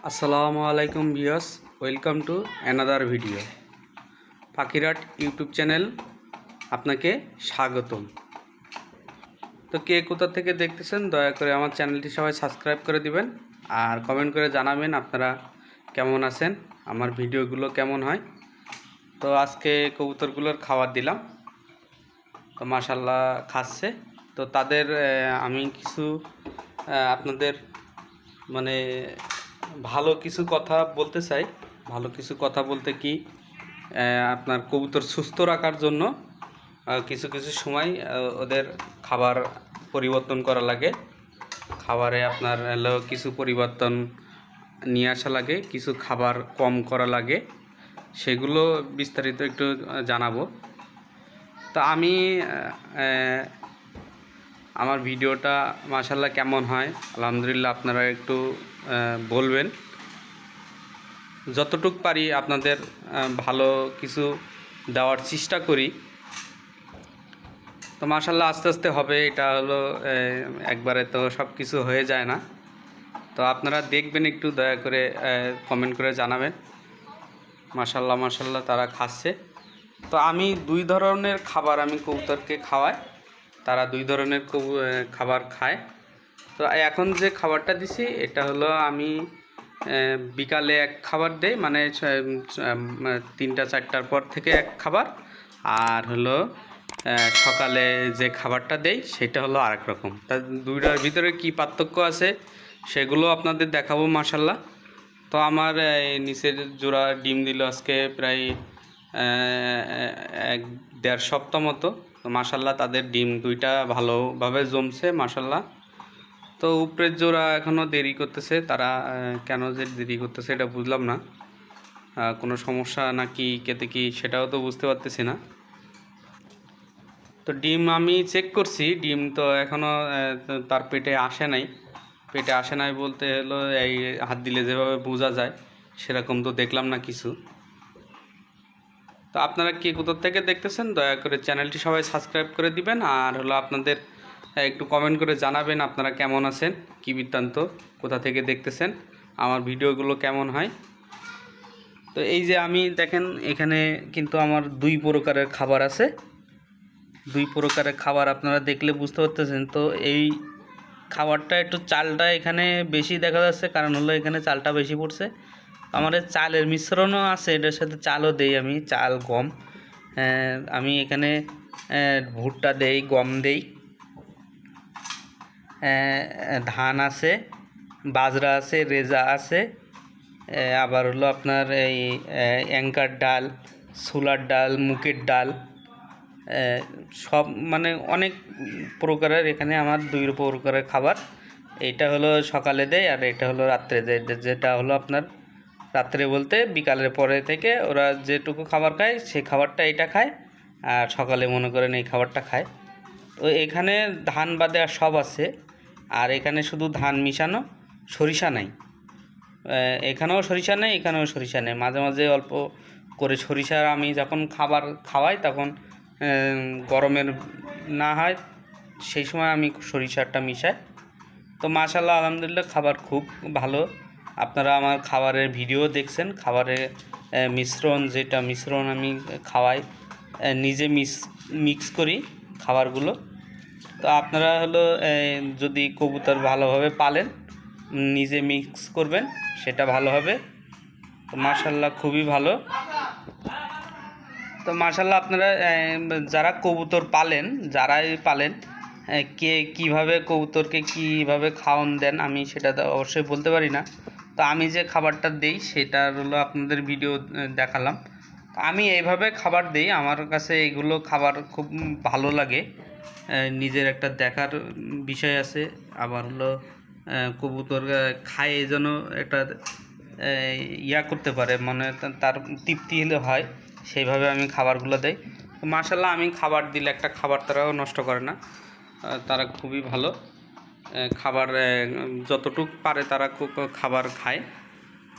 আসসালামু আলাইকুম viewers, welcome to another video. Pakhirat YouTube channel আপনাকে স্বাগতম। তো কে কোথা থেকে দেখতেছেন দয়া করে আমার চ্যানেলটি সবাই সাবস্ক্রাইব করে দিবেন আর কমেন্ট করে জানাবেন আপনারা কেমন আছেন, আমার ভিডিওগুলো কেমন হয়। তো আজকে কবুতরগুলোর খাবার দিলাম, তো মাশাল্লাহ খাচ্ছে। তো তাদের আমি কিছু আপনাদের মানে ভালো কিছু কথা বলতে চাই। ভালো কিছু কথা বলতে কি, আপনার কবুতর সুস্থ রাখার জন্য কিছু কিছু সময় ওদের খাবার পরিবর্তন করা লাগে। খাবারে আপনার হলো কিছু পরিবর্তন নিয়ে আসা লাগে, কিছু খাবার কম করা লাগে, সেগুলো বিস্তারিত একটু জানাবো। তো আমি আমার ভিডিওটা মাশাল্লাহ কেমন হয় আলহামদুলিল্লাহ আপনারা একটু বলবেন। যতটুক পারি আপনাদের ভালো কিছু দেওয়ার চেষ্টা করি। তো মাশাল্লাহ আস্তে আস্তে হবে, এটা হলো একবারে তো সব কিছু হয়ে যায় না। তো আপনারা দেখবেন, একটু দয়া করে কমেন্ট করে জানাবেন। মাশাল্লাহ মাশাল্লাহ তারা খাচ্ছে। তো আমি দুই ধরনের খাবার আমি কবুতরকে খাওয়াই, তারা দুই ধরনের খাবার খায়। তো এখন যে খাবারটা দিছি এটা হলো আমি বিকালে এক খাবার দেই, মানে 3টা 4টার পর থেকে এক খাবার, আর হলো সকালে যে খাবারটা দেই সেটা হলো আরেক রকম। তা দুইটার ভিতরে কি পার্থক্য আছে সেগুলো আপনাদের দেখাবো মাশাল্লাহ। তো আমার নিচের জোড়া ডিম দিল আজকে প্রায় 1-1.5 সপ্তাহ মতো। তো মাশাল্লাহ তাদের ডিম দুইটা ভালোভাবে জমছে মাশাল্লাহ। তো উপরের জোড়া এখনও দেরি করতেছে, তারা কেন যে দেরি করতেছে এটা বুঝলাম না। কোনো সমস্যা নাকি কেতে কি সেটাও তো বুঝতে পারতেছি না। তো ডিম আমি চেক করছি, ডিম তো এখনও তার পেটে আসে নাই। পেটে আসে নাই বলতে হলো এই হাত দিলে যেভাবে বোঝা যায় সেরকম তো দেখলাম না কিছু। তো আপনারা কে কোথার থেকে দেখতেছেন দয়া করে চ্যানেলটি সবাই সাবস্ক্রাইব করে দিবেন, আর হলো আপনাদের একটু কমেন্ট করে জানাবেন আপনারা কেমন আছেন, কী বৃত্তান্ত, কোথা থেকে দেখতেছেন, আমার ভিডিওগুলো কেমন হয়। তো এই যে আমি দেখেন এখানে কিন্তু আমার 2 প্রকারের খাবার আছে। 2 প্রকারের খাবার আপনারা দেখলে বুঝতে পারতেছেন। তো এই খাবারটা একটু চালটা এখানে বেশি দেখা যাচ্ছে, কারণ হলো এখানে চালটা বেশি পড়ছে। আমাদের চালের মিশ্রণও আছে, এটার সাথে চালও দেই আমি, চাল গম। আমি এখানে ভুট্টা দেই, গম দেই, ধান আছে, বাজরা আছে, রেজা আছে, আবার হলো আপনার এই অ্যাঙ্কার ডাল, ছোলার ডাল, মুগের ডাল, সব মানে অনেক প্রকারের এখানে আমার 2 প্রকারের খাবার। এইটা হলো সকালে দেয় আর এটা হলো রাত্রে দেয়। যেটা হলো আপনার রাত্রে বলতে বিকালের পরে থেকে ওরা যেটুকু খাবার খায় সেই খাবারটা এটা খায়, আর সকালে মনে করেন এই খাবারটা খায়। তো এখানে ধান বাদে আর সব আছে, আর এখানে শুধু ধান মিশানো, সরিষা নাই। এখানেও সরিষা নেই, এখানেও সরিষা নেই। মাঝে মাঝে অল্প করে সরিষার আমি যখন খাবার খাওয়াই তখন গরমের না হয় সেই সময় আমি সরিষাটা মিশাই। তো মাশাল্লাহ আলহামদুলিল্লাহ খাবার খুব ভালো। আপনারা আমার খাবারের ভিডিও দেখছেন, খাবারের মিশ্রণ যেটা মিশ্রণ আমি খাওয়াই, নিজে মিক্স করি খাবারগুলো। তো আপনারা হলো যদি কবুতর ভালোভাবে পালেন নিজে মিক্স করবেন, সেটা ভালো হবে। তো মাশাল্লাহ খুবই ভালো। তো মাশাল্লাহ আপনারা যারা কবুতর পালেন, যারাই পালেন, কে কীভাবে কবুতরকে কীভাবে খাওয়ান দেন আমি সেটা তো অবশ্যই বলতে পারি না। তো আমি যে খাবারটা দেই সেটার হলো আপনাদের ভিডিও দেখালাম। আমি এইভাবে খাবার দিই, আমার কাছে এইগুলো খাবার খুব ভালো লাগে। নিজের একটা দেখার বিষয় আছে, আবার হলো কবুতর খায় যেন একটা ইয়া করতে পারে, মানে তার তৃপ্তি হলে হয়, সেইভাবে আমি খাবারগুলো দেই। তো মাশাল্লাহ আমি খাবার দিলে একটা খাবার তারাও নষ্ট করে না, তারা খুবই ভালো খাবার, যতটুক পারে তারা খাবার খায়।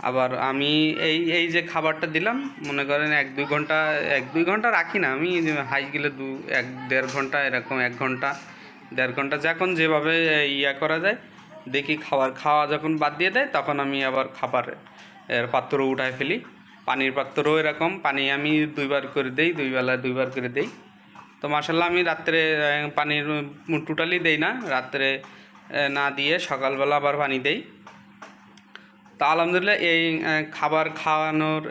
আবার আমি এই এই যে খাবারটা দিলাম মনে করেন 1-2 ঘন্টা, 1-2 ঘন্টা রাখি না আমি, হাই গেলে 1-1.5 ঘন্টা, এরকম 1 ঘন্টা 1.5 ঘন্টা যখন যেভাবে ইয়া করা যায় দেখি খাওয়া যখন বাদ দিয়ে দেয় তখন আমি আবার খাবার এর পাত্র উঠায় ফেলি। পানির পাত্রও এরকম, পানি আমি 2বার করে দেই, 2 বেলায় 2বার করে দেই। তো মাশাআল্লাহ আমি রাত্রে পানির টোটালি দেই না, রাত্রে না দিয়ে সকালবেলা আবার পানি দেই। তা আলহামদুলিল্লাহ এই খাবার খাওয়ানোর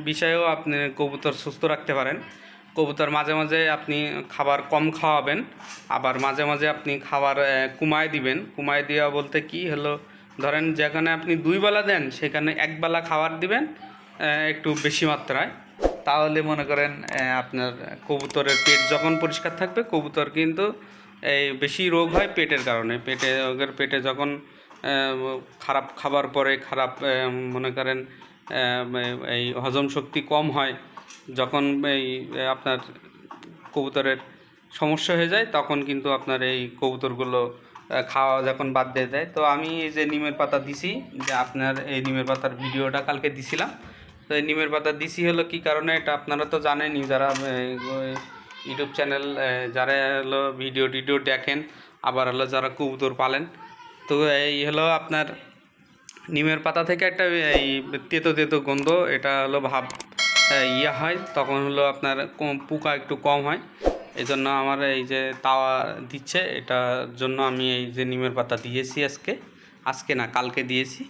বিষয়েও আপনি কবুতর সুস্থ রাখতে পারেন। কবুতর মাঝে মাঝে আপনি খাবার কম খাওয়াবেন, আবার মাঝে মাঝে আপনি খাবার কমায় দিবেন। কমায় দেওয়া বলতে কি হলো, ধরেন যেখানে আপনি 2 বেলা দেন সেখানে 1 বেলা খাবার দিবেন একটু বেশি মাত্রায়। তাহলে মনে করেন আপনার কবুতরের পেট যখন পরিষ্কার থাকবে, কবুতর কিন্তু এই বেশি রোগ হয় পেটের কারণে। ওদের পেটে যখন খারাপ খাবার পরে খারাপ মনে করেন এই হজম শক্তি কম হয়, যখন এই আপনার কবুতরের সমস্যা হয়ে যায়, তখন কিন্তু আপনার এই কবুতরগুলো খাওয়া যখন বাদ দিয়ে দেয়। তো আমি এই যে নিমের পাতা দিছি, যে আপনার এই নিমের পাতার ভিডিওটা কালকে দিছিলাম। তো এই নিমের পাতা দিছি হলো কী কারণে, এটা আপনারা তো জানেনই, যারা ইউটিউব চ্যানেল যারা হলো ভিডিও দেখেন, আবার হলো যারা কবুতর পালেন। তো এই হলো আপনার নিমের পাতা থেকে একটা এই তেতো গন্ধ, এটা হলো ভাব হয়, তখন হলো আপনার পোকা একটু কম হয়। এই জন্য আমার এই যে তাওয়া দিচ্ছে, এটার জন্য আমি এই যে নিমের পাতা দিয়েছি আজকে না কালকে দিয়েছি।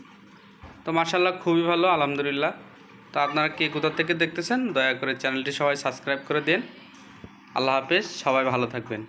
তো মাশাআল্লাহ খুবই ভালো, আলহামদুলিল্লাহ। তো আপনারা কে কোথা থেকে দেখতেছেন, দয়া করে চ্যানেলটি সবাই সাবস্ক্রাইব করে দেন। আল্লাহ হাফেজ, সবাই ভালো থাকবেন।